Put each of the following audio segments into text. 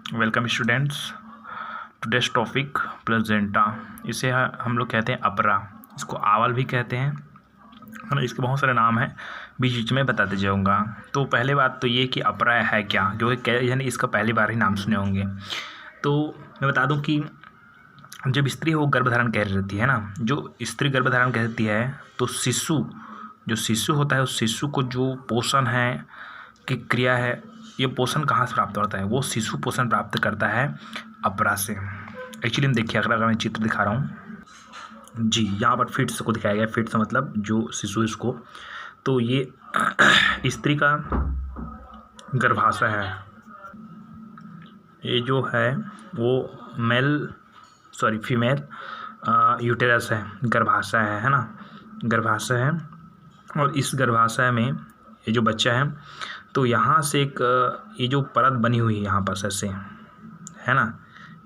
Welcome students. Today's topic placenta. इसे हम लोग कहते हैं अपरा, इसको आवल भी कहते हैं, है ना। इसके बहुत सारे नाम हैं, बीच बीच में बताते जाऊँगा। तो पहले बात तो ये कि अपरा है क्या, क्योंकि यानी इसका पहली बार ही नाम सुने होंगे। तो मैं बता दूं कि जब स्त्री वो गर्भधारण कर रहती है ना, जो स्त्री गर्भधारण करती है तो जो शिशु होता है उस शिशु को जो पोषण है की क्रिया है, ये पोषण कहाँ से प्राप्त होता है, वो शिशु पोषण प्राप्त करता है अपरा से। एक्चुअली देखिए, अगर मैं चित्र दिखा रहा हूँ जी, यहाँ पर फिट्स को दिखाया गया। फिट्स मतलब जो शिशु इसको, तो ये स्त्री का गर्भाशय है। ये जो है वो फीमेल यूटेरस है, गर्भाशय है ना, गर्भाशय है। और इस गर्भाशय में ये जो बच्चा है, तो यहाँ से एक ये जो परत बनी हुई है यहाँ पर से है ना,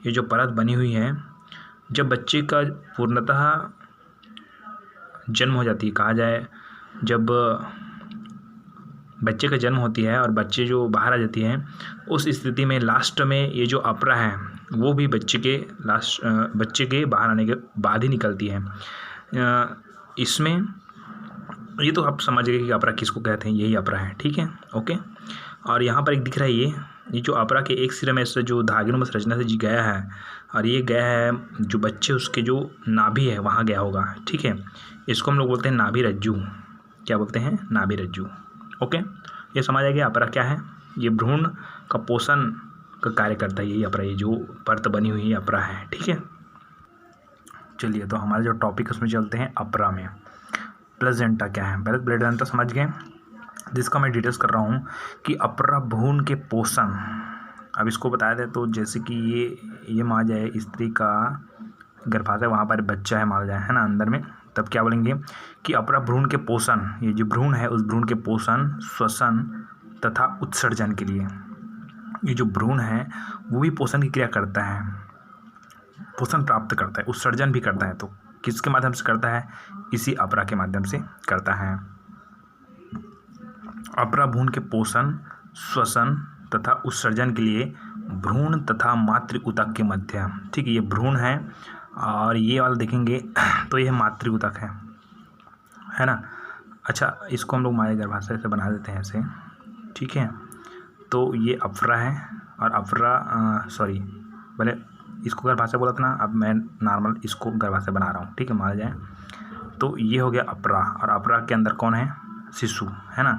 ये जो परत बनी हुई है, जब बच्चे का पूर्णतः जन्म हो जाती है, कहा जाए जब बच्चे का जन्म होती है और बच्चे जो बाहर आ जाती है, उस स्थिति में लास्ट में ये जो अपरा है वो भी बच्चे के बाहर आने के बाद ही निकलती है। इसमें ये तो आप समझ गए कि अपरा किसको कहते हैं, यही अपरा है, ठीक है, ओके। और यहाँ पर एक दिख रहा है ये जो अपरा के एक सिरे में से जो धागेनुमा संरचना से जी गया है, और ये गया है जो बच्चे उसके जो नाभि है वहाँ गया होगा, ठीक है। इसको हम लोग बोलते हैं नाभि रज्जु। क्या बोलते हैं? नाभि रज्जु, ओके। ये समझ आ गया अपरा क्या है। ये भ्रूण का पोषण का कार्य करता है, यही अपरा, ये जो परत बनी हुई है अपरा है, ठीक है। चलिए, तो हमारा जो टॉपिक उसमें चलते हैं अपरा में। प्लेजेंटा क्या है? पहले प्लेजेंटा समझ गए, जिसका मैं डिटेल्स कर रहा हूँ कि अपरा भ्रूण के पोषण। अब इसको बताया जाए तो जैसे कि ये मान जाए स्त्री का गर्भाशय, वहाँ पर बच्चा है मान जाए, है ना, अंदर में, तब क्या बोलेंगे कि अपरा भ्रूण के पोषण, ये जो भ्रूण है उस भ्रूण के पोषण, श्वसन तथा उत्सर्जन के लिए, ये जो भ्रूण है वो भी पोषण की क्रिया करता है, पोषण प्राप्त करता है, उत्सर्जन भी करता है। तो किसके माध्यम से करता है? इसी अपरा के माध्यम से करता है। अपरा भ्रूण के पोषण, श्वसन तथा उत्सर्जन के लिए भ्रूण तथा मातृ ऊतक के मध्य, ठीक है, ये भ्रूण है और ये वाला देखेंगे तो यह मातृ ऊतक है ना। अच्छा, इसको हम लोग माया गर्भाशय से बना देते हैं ऐसे, ठीक है। तो ये अपरा है और अपरा पहले इसको गर्भाशय बोला था ना, अब मैं नॉर्मल इसको गर्भाशय बना रहा हूँ, ठीक है, मान जाए। तो ये हो गया अपरा, और अपरा के अंदर कौन है? शिशु, है ना।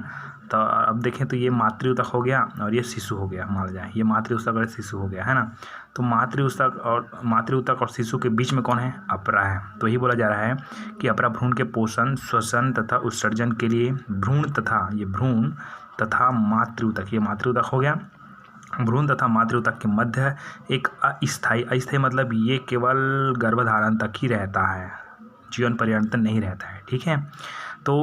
तो अब देखें तो ये मातृ ऊतक हो गया और ये शिशु हो गया, मान जाए, ये मातृ ऊतक और शिशु हो गया, है ना। तो मातृ ऊतक और शिशु के बीच में कौन है? अपरा है। तो यही बोला जा रहा है कि अपरा भ्रूण के पोषण, श्वसन तथा उत्सर्जन के लिए भ्रूण तथा मातृ ऊतक, ये मातृ ऊतक हो गया, भ्रूण तथा मातृ ऊतक के मध्य एक अस्थायी मतलब ये केवल गर्भधारण तक ही रहता है, जीवन पर्यंत नहीं रहता है, ठीक है। तो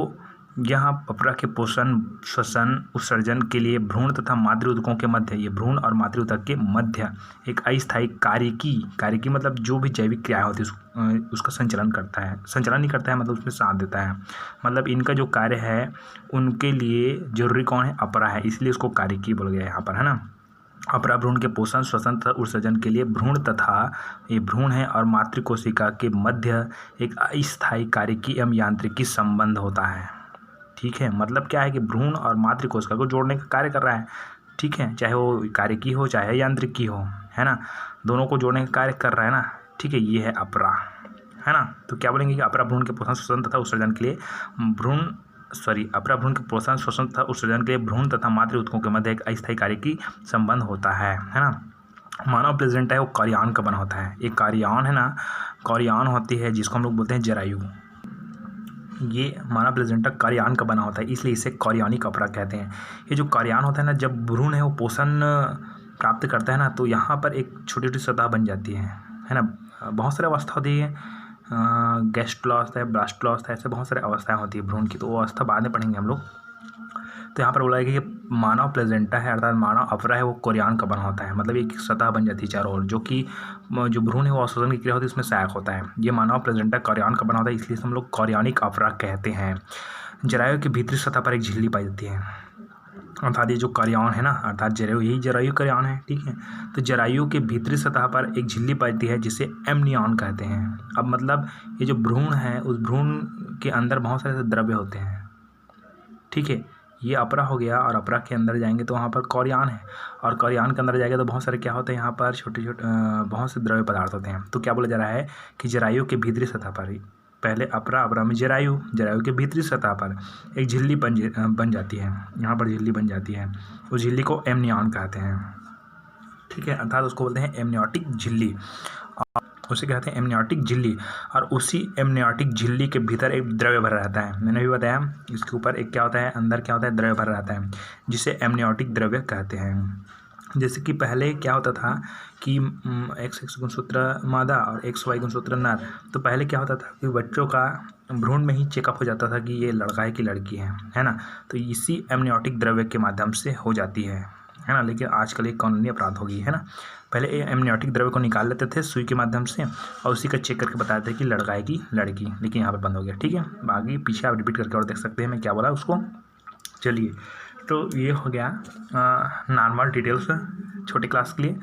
यहाँ अपरा के पोषण, श्वसन, उत्सर्जन के लिए भ्रूण तथा मातृ ऊतकों के मध्य, ये भ्रूण और मातृ ऊतक के मध्य एक अस्थायी कार्यकी मतलब जो भी जैविक क्रिया होती है उसका संचालन करता है, संचालन नहीं करता है मतलब उसमें साथ देता है, मतलब इनका जो कार्य है उनके लिए जरूरी कौन है? अपरा है, इसलिए उसको कार्यकी बोल गया यहाँ पर, है ना। अपरा भ्रूण के पोषण, श्वसन तथा उत्सर्जन के लिए ये भ्रूण है और मातृ कोशिका के मध्य एक अस्थायी कार्यकी एवं यांत्रिकी संबंध होता है, ठीक है। मतलब क्या है कि भ्रूण और मातृ कोशिका को जोड़ने का कार्य कर रहा है, ठीक है, चाहे वो कार्यकी हो चाहे यांत्रिकी हो, है ना, दोनों को जोड़ने का कार्य कर रहा है ना, ठीक है। ये है अपरा, है ना। तो क्या बोलेंगे कि अपरा भ्रूण के पोषण, श्वसन तथा उत्सर्जन के लिए अपरा भ्रूण के पोषण, श्वसन तथा उत्सर्जन के लिए भ्रूण तथा मातृ ऊतकों के मध्य एक अस्थायी कार्यकी संबंध होता है ना। मानव प्लेजेंटा है वो कार्यान का बना होता है, एक कार्यान है ना, कार्यान होती है जिसको हम लोग बोलते हैं जरायु। ये मानव प्लेजेंटा कार्यान का बना होता है, इसलिए इसे कार्यानिक अपरा कहते हैं। ये जो कार्यान होता है ना, जब भ्रूण है वो पोषण प्राप्त करता है ना, तो यहाँ पर एक छोटी छोटी सतह बन जाती है ना। बहुत सारी अवस्था होती है, गैस्ट्रोला अवस्था है, ब्लास्टोला अवस्था है, ऐसे बहुत सारी अवस्थाएं होती है भ्रूण की, तो वो अवस्था बाद में पढ़ेंगे हम लोग। तो यहाँ पर बोला है कि ये मानव प्लेजेंटा है अर्थात मानव अपरा है वो कार्यान का बना होता है, मतलब एक सतह बन जाती है चारों ओर, जो कि जो भ्रूण है वो अवशोषण की क्रिया होती है उसमें सहायक होता है। ये मानव प्लेजेंटा कार्यान का बना होता है, इसलिए हम लोग कार्यानिक अपरा कहते हैं। जरायु की भीतरी सतह पर एक झिल्ली पाई जाती है, अर्थात ये जो कार्यान है ना, अर्थात जरायु, यही जरायु कार्यान है, ठीक है। तो जरायु के भीतरी सतह पर एक झिल्ली पड़ती है जिसे एमनियॉन कहते हैं। अब मतलब ये जो भ्रूण है, उस भ्रूण के अंदर बहुत सारे द्रव्य होते हैं, ठीक है। ये अपरा हो गया, और अपरा के अंदर जाएंगे तो वहाँ पर कार्यान है, और कार्यान के अंदर जाएगा तो बहुत सारे क्या होते हैं, यहाँ पर छोटे छोटे बहुत से द्रव्य पदार्थ होते हैं। तो क्या बोला जा रहा है कि जरायु के भीतरी सतह पर पहले अपरा, अपरा में जरायु, जरायु के भीतरी सतह पर एक झिल्ली बन जाती है, यहाँ पर झिल्ली बन जाती है। उस झिल्ली को एमनियॉन कहते हैं, ठीक है। अर्थात उसको बोलते हैं एमनियोटिक झिल्ली, उसे कहते हैं एमनियोटिक झिल्ली। और उसी एमनियोटिक झिल्ली के भीतर एक द्रव्य भरा रहता है। मैंने भी बताया इसके ऊपर एक क्या होता है, अंदर क्या होता है, द्रव्य भरा रहता है, जिसे एमनियोटिक द्रव्य कहते हैं। जैसे कि पहले क्या होता था कि XX गुणसूत्र मादा और XY गुणसूत्र नर। तो पहले क्या होता था कि बच्चों का भ्रूण में ही चेकअप हो जाता था कि ये लड़का है कि लड़की है ना। तो इसी एमनियोटिक द्रव्य के माध्यम से हो जाती है ना। लेकिन आजकल एक कानूनी अपराध हो गई है ना। पहले एमनियोटिक द्रव्य को निकाल लेते थे सुई के माध्यम से, और उसी का चेक करके बताते थे कि लड़का है कि लड़की, लेकिन यहाँ पर बंद हो गया, ठीक है। आगे पीछे आप रिपीट करके और देख सकते हैं मैं क्या बोला उसको। चलिए, तो ये हो गया नॉर्मल डिटेल्स छोटे क्लास के लिए,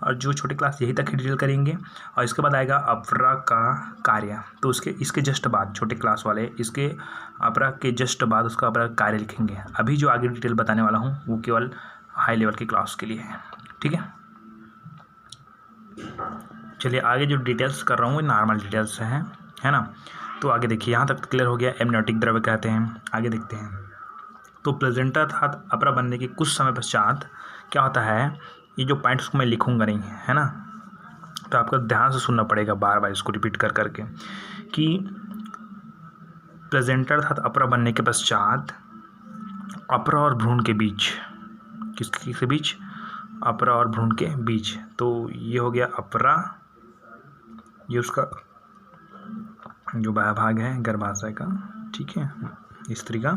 और जो छोटे क्लास यही तक ही डिटेल करेंगे। और इसके बाद आएगा अपरा का कार्य। तो इसके जस्ट बाद छोटे क्लास वाले इसके अपरा के जस्ट बाद उसका अपरा कार्य लिखेंगे। अभी जो आगे डिटेल बताने वाला हूँ वो केवल हाई लेवल की क्लास के लिए है, ठीक है। चलिए, आगे जो डिटेल्स कर रहा हूँ वो नॉर्मल डिटेल्स है ना। तो आगे देखिए, यहाँ तक क्लियर हो गया एमनियोटिक द्रव्य कहते हैं। आगे देखते हैं। तो प्लेजेंटा अर्थात अपरा बनने के कुछ समय पश्चात क्या होता है, ये जो पॉइंट उसको मैं लिखूंगा नहीं, है ना। तो आपको ध्यान से सुनना पड़ेगा बार बार इसको रिपीट कर करके कि प्लेजेंटा अर्थात अपरा बनने के पश्चात अपरा और भ्रूण के बीच, किसके बीच, अपरा और भ्रूण के बीच। तो ये हो गया अपरा, ये उसका जो बाह्य भाग है गर्भाशय का, ठीक है, स्त्री का,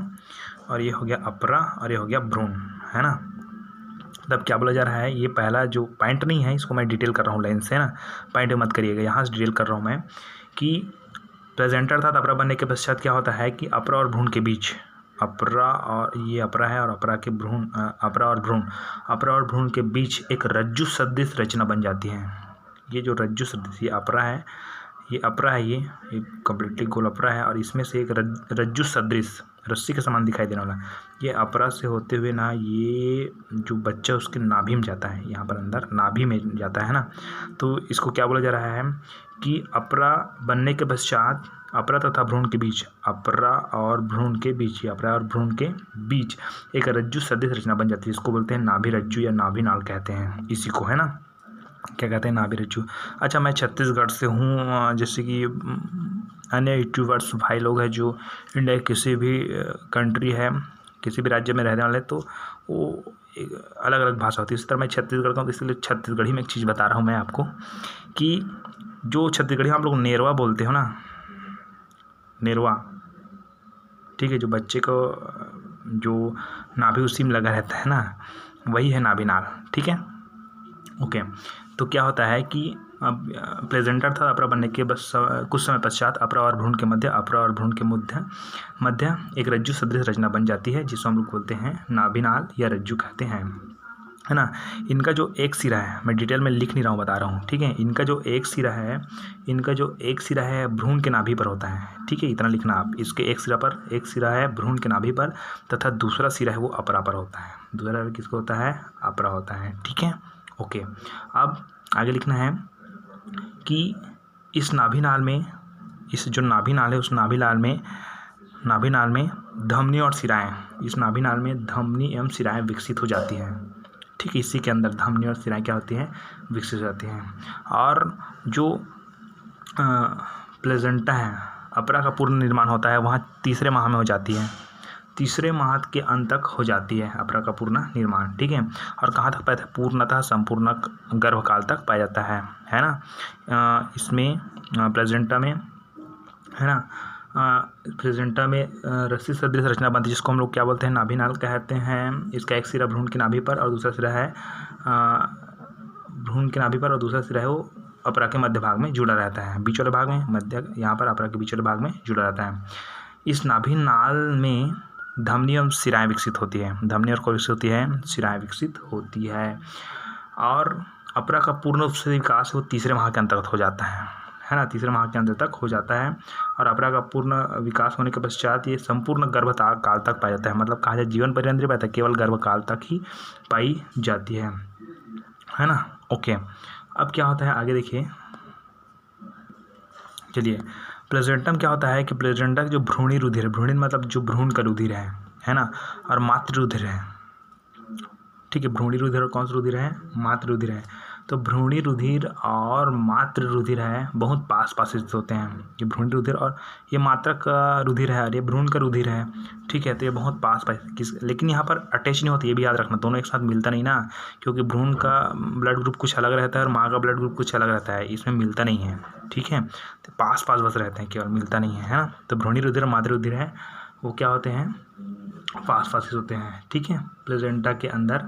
और ये हो गया अपरा, और ये हो गया भ्रूण, है ना। तब क्या बोला जा रहा है, ये पहला जो पॉइंट नहीं है इसको मैं डिटेल कर रहा हूँ लाइन से ना, पॉइंट मत करिएगा, यहाँ से डिटेल कर रहा हूँ मैं कि प्लेजेंटा अर्थात अपरा बनने के पश्चात क्या होता है कि अपरा और भ्रूण के बीच, अपरा और ये अपरा है और अपरा के भ्रूण, अपरा और भ्रूण के बीच एक रज्जु सदृश रचना बन जाती है। ये जो रज्जु सदृश, ये अपरा है, ये कम्प्लीटली गोल अपरा है, और इसमें से एक रज्जु सदृश रस्सी के समान दिखाई देने वाला, ये अपरा से होते हुए ना, ये जो बच्चा उसके नाभि में जाता है, यहाँ पर अंदर नाभि में जाता है ना। तो इसको क्या बोला जा रहा है कि अपरा बनने के पश्चात अपरा तथा भ्रूण के बीच, अपरा और भ्रूण के बीच, अपरा और भ्रूण के बीच एक रज्जु सदृश रचना बन जाती है। इसको बोलते हैं नाभि रज्जु या नाभि नाल कहते हैं, इसी को, है ना, क्या कहते हैं, नाभि रज्जु। अच्छा, मैं छत्तीसगढ़ से हूँ, जैसे कि अन्य यूट्यूबर्स भाई लोग हैं जो इंडिया के किसी भी कंट्री है, किसी भी राज्य में रहने वाले, तो वो अलग अलग भाषा होती है। इस तरह मैं छत्तीसगढ़ का हूँ, इसलिए छत्तीसगढ़ी में एक चीज़ बता रहा हूँ मैं आपको कि जो छत्तीसगढ़ी आप लोग नेरवा बोलते हो ना, नेरवा, ठीक है, जो बच्चे को जो नाभि उसी में लगा रहता है ना, वही है नाभि नाल, ठीक है, ओके। तो क्या होता है कि अब प्लेजेंटा था अपरा बनने के बस कुछ समय पश्चात अपरा और भ्रूण के मध्य, अपरा और भ्रूण के मध्य एक रज्जु सदृश रचना बन जाती है, जिसको हम लोग बोलते हैं नाभिनाल या रज्जु कहते हैं, है ना। इनका जो एक सिरा है, मैं डिटेल में लिख नहीं रहा हूँ, बता रहा हूँ, ठीक है। इनका जो एक सिरा है भ्रूण के नाभि पर होता है, ठीक है, इतना लिखना आप। इसके एक सिरा है भ्रूण के नाभि पर, तथा दूसरा सिरा है वो अपरा पर होता है। दूसरा किसको होता है, अपरा होता है, ठीक है, ओके। अब आगे लिखना है कि इस नाभिनाल में, इस जो नाभिनाल है उस नाभिनाल में धमनी और सिराएं, इस नाभिनाल में धमनी एवं सिराएं विकसित हो जाती हैं, ठीक है। इसी के अंदर धमनी और सिराएं क्या होती हैं, विकसित हो जाती हैं। और जो प्लेजेंटा है, अपरा का पूर्ण निर्माण होता है, वहाँ तीसरे माह में हो जाती है, तीसरे माह के अंत तक हो जाती है अपरा का पूर्ण निर्माण, ठीक है। और कहाँ तक पाया था, पूर्णतः संपूर्ण गर्भकाल तक पाया जाता है ना। इसमें प्लेजेंटा में, है ना, प्लेजेंटा में रस्सी सदृश रचना बनती है, जिसको हम लोग क्या बोलते हैं, नाभिनाल कहते हैं। इसका एक सिरा भ्रूण के नाभि पर और दूसरा सिरा है भ्रूण के नाभि पर, और दूसरा सिरा है वो अपरा के मध्य भाग में जुड़ा रहता है, बीच वाले भाग में, मध्य यहाँ पर अपरा के बीच वाले भाग में जुड़ा रहता है। इस नाभिनाल में धमनी एवं शिराएँ विकसित होती है। धमनी और कौन विकसित होती है? शिराएँ विकसित होती है। और अपरा का पूर्ण रूप से विकास वो तीसरे माह के अंतर्गत हो जाता है ना, तीसरे माह के अंत तक हो जाता है। और अपरा का पूर्ण विकास होने के पश्चात ये संपूर्ण गर्भकाल तक पाया जाता है, मतलब कहा जाए जीवन पर्यंत नहीं पाता, केवल गर्भकाल तक ही पाई जाती है ना। ओके, अब क्या होता है आगे देखिए। चलिए, प्लेसेंटम क्या होता है कि प्लेसेंटा जो भ्रूणी रुधिर, भ्रूणी मतलब जो भ्रूण का रुधिर है ना, और मातृ रुधिर है, ठीक है। भ्रूणी रुधिर और कौन सा रुधिर है? मातृ रुधिर है। तो भ्रूणी रुधिर और मातृ रुधिर है बहुत पास पास स्थित होते हैं। ये भ्रूणी रुधिर और ये मातृ का रुधिर है और ये भ्रूण का रुधिर है, ठीक है। तो ये बहुत पास पास लेकिन यहाँ पर अटैच नहीं होती, ये भी याद रखना, दोनों एक साथ मिलता नहीं ना, क्योंकि भ्रूण का ब्लड ग्रुप कुछ अलग रहता है और माँ का ब्लड ग्रुप कुछ अलग रहता है, इसमें मिलता नहीं है, ठीक है। तो पास पास बस रहते हैं, केवल मिलता नहीं है ना। तो भ्रूणी रुधिर और मातृ रुधिर है वो क्या होते हैं? पास पास होते हैं, ठीक है। प्लेसेंटा के अंदर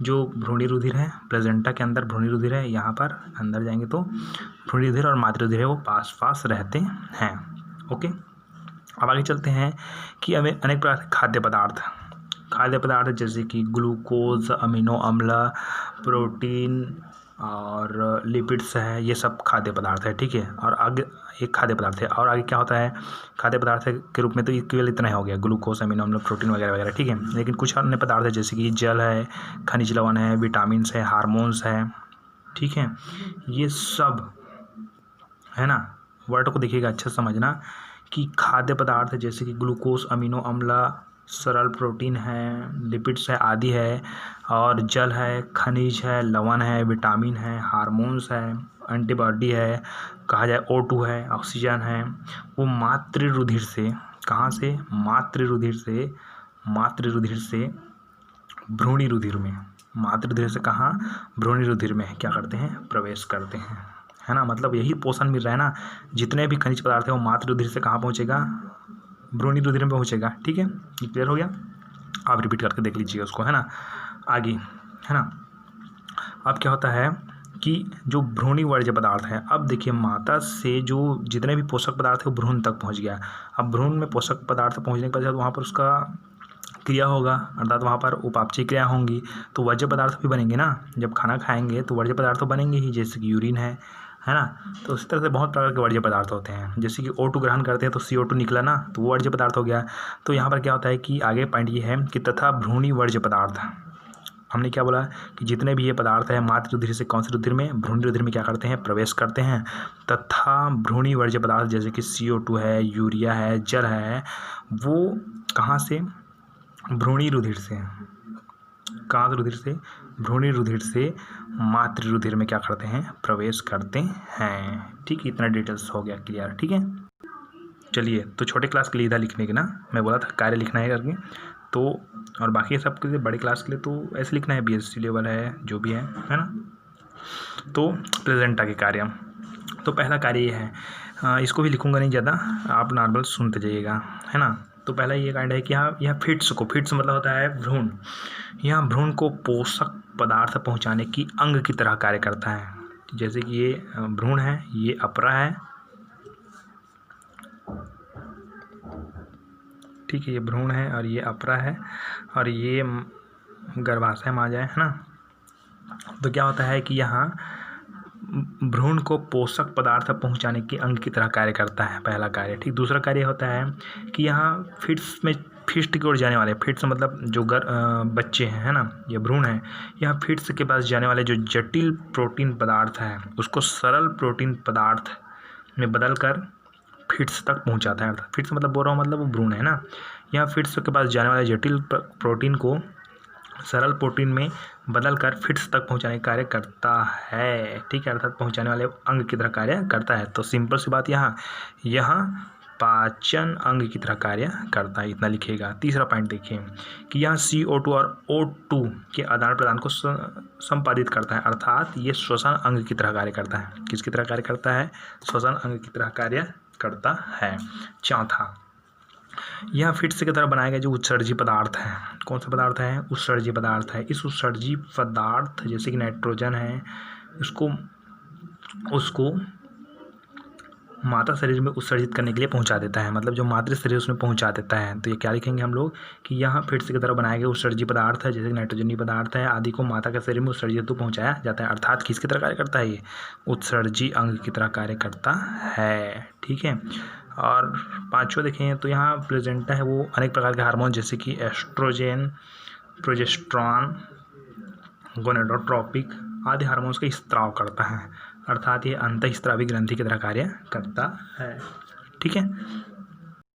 जो भ्रूणी रुधिर है, प्लेसेंटा के अंदर भ्रूणी रुधिर है, यहाँ पर अंदर जाएंगे तो भ्रूणी रुधिर और मातृ रुधिर है वो पास पास रहते हैं। ओके, अब आगे चलते हैं कि हमें अनेक प्रकार के खाद्य पदार्थ जैसे कि ग्लूकोज, अमीनो अम्ल, प्रोटीन और लिपिड्स है, ये सब खाद्य पदार्थ है, ठीक है। और आगे एक खाद्य पदार्थ है, और आगे क्या होता है खाद्य पदार्थ के रूप में? तो केवल इतना ही हो गया, ग्लूकोज, अमीनो अम्ल, प्रोटीन वगैरह वगैरह, ठीक है। लेकिन कुछ अन्य पदार्थ है जैसे कि जल है, खनिज लवण है, विटामिन्स है, हार्मोन्स है, ठीक है। ये सब है ना, वर्ड को देखिएगा अच्छा समझना कि खाद्य पदार्थ जैसे कि ग्लूकोज, अमीनो अम्ल, सरल प्रोटीन है, लिपिड्स है आदि है, और जल है, खनिज है, लवण है, विटामिन है, हार्मोन्स है, एंटीबॉडी है, कहा जाए O2 है, ऑक्सीजन है, वो मातृ रुधिर से, कहाँ से? मातृ रुधिर से भ्रूणी रुधिर में, मातृ रुधिर से कहाँ? भ्रूणी रुधिर में क्या करते हैं? प्रवेश करते हैं, है ना। मतलब यही पोषण मिल रहा है ना, जितने भी खनिज पदार्थ है वो मातृ रुधिर से कहाँ पहुँचेगा? भ्रूणी रुधिर में पहुँचेगा, ठीक है। ये क्लियर हो गया? आप रिपीट करके देख लीजिए उसको, है ना। आगे, है ना, अब क्या होता है कि जो भ्रूणी वर्ज्य पदार्थ है, अब देखिए माता से जो जितने भी पोषक पदार्थ है वो भ्रूण तक पहुंच गया। अब भ्रूण में पोषक पदार्थ पहुंचने के बाद वहाँ पर उसका क्रिया होगा, अर्थात वहाँ पर उपापचय क्रिया होंगी, तो वर्ज्य पदार्थ भी बनेंगे ना। जब खाना खाएंगे तो वर्ज्य पदार्थ तो बनेंगे ही, जैसे कि यूरिन है ना। तो उसी तरह से बहुत प्रकार के वर्ज्य पदार्थ होते हैं, जैसे कि O2 ग्रहण करते हैं तो CO2 निकला ना, तो वो वर्ज्य पदार्थ हो गया। तो यहाँ पर क्या होता है कि आगे पॉइंट ये है कि तथा भ्रूणी वर्ज्य पदार्थ, हमने क्या बोला कि जितने भी ये पदार्थ है मातृ रुधिर से कौन से रुधिर में? भ्रूणी रुधिर में क्या करते हैं? प्रवेश करते हैं। तथा भ्रूणी वर्ज्य पदार्थ जैसे कि CO2 है, यूरिया है, जल है, वो कहाँ से? भ्रूणी रुधिर से, कहाँ से? रुधिर से, भ्रूणी रुधिर से मातृ रुधिर में क्या करते हैं? प्रवेश करते हैं, ठीक। इतना डिटेल्स हो गया क्लियर, ठीक है। चलिए, तो छोटे क्लास के लिए इधर लिखने के ना, मैं बोला था कार्य लिखना है करके, तो और बाकी सब के लिए बड़े क्लास के लिए तो ऐसे लिखना है, BSc लेवल है जो भी है ना। तो प्लेसेंटा के कार्य, तो पहला कार्य ये है, इसको भी लिखूंगा नहीं ज़्यादा, आप नॉर्मल सुनते जाइएगा, है ना। तो पहला ये कांड है कि यहाँ फिट्स मतलब होता है भ्रूण, यहाँ भ्रूण को पोषक पदार्थ पहुँचाने की अंग की तरह कार्य करता है। जैसे कि ये भ्रूण है, ये अपरा है, ठीक है, ये भ्रूण है और ये अपरा है और ये गर्भाशय माजा है ना। तो क्या होता है कि यहाँ भ्रूण को पोषक पदार्थ पहुँचाने की अंग की तरह कार्य करता है, पहला कार्य, ठीक। दूसरा कार्य होता है कि यहाँ फिस्ट की ओर जाने वाले, फिट्स मतलब जो बच्चे हैं, है ना, ये भ्रूण है, यहाँ फिट्स के पास जाने वाले जो जटिल प्रोटीन पदार्थ है उसको सरल प्रोटीन पदार्थ में बदल कर फिट्स तक पहुंचाता है। अर्थात फिट्स मतलब बोल रहा हूँ, मतलब वो भ्रूण है ना, यहाँ फिट्स के पास जाने वाले जटिल प्रोटीन को सरल प्रोटीन में बदल कर फिट्स तक पहुंचाने का कार्य करता है, ठीक है। अर्थात पहुंचाने वाले अंग की तरह कार्य करता है। तो सिंपल सी बात, यहाँ पाचन अंग की तरह कार्य करता है, इतना लिखिएगा। तीसरा पॉइंट देखिए कि यहाँ CO2 और O2 के आदान प्रदान को संपादित करता है, अर्थात ये श्वसन अंग की तरह कार्य करता है। किसकी तरह कार्य करता है? श्वसन अंग की तरह कार्य करता है। चौथा, यह फिट्स की तरह बनाए गए जो उत्सर्जी पदार्थ है, कौन सा पदार्थ है? उत्सर्जी पदार्थ है। इस उत्सर्जी पदार्थ जैसे कि नाइट्रोजन है, उसको माता शरीर में उत्सर्जित करने के लिए पहुंचा देता है, मतलब जो मातृ शरीर उसमें पहुंचा देता है। तो ये क्या लिखेंगे हम लोग कि यहाँ फिर से की तरह बनाए गए उत्सर्जी पदार्थ है, जैसे नाइट्रोजनी पदार्थ है आदि को माता के शरीर में उत्सर्जित हेतु पहुंचाया जाता है, अर्थात किसकी तरह कार्य करता है, ये उत्सर्जी अंग की तरह कार्य करता है। ठीक है। और पाँचवा देखें तो यहाँ प्लेजेंटा है वो अनेक प्रकार के हार्मोन जैसे कि एस्ट्रोजेन, प्रोजेस्टेरॉन, गोनेडोट्रोपिक आदि हार्मोन्स का स्त्राव करता है, अर्थात ये अंतःस्रावी ग्रंथि की तरह कार्य करता है। ठीक है।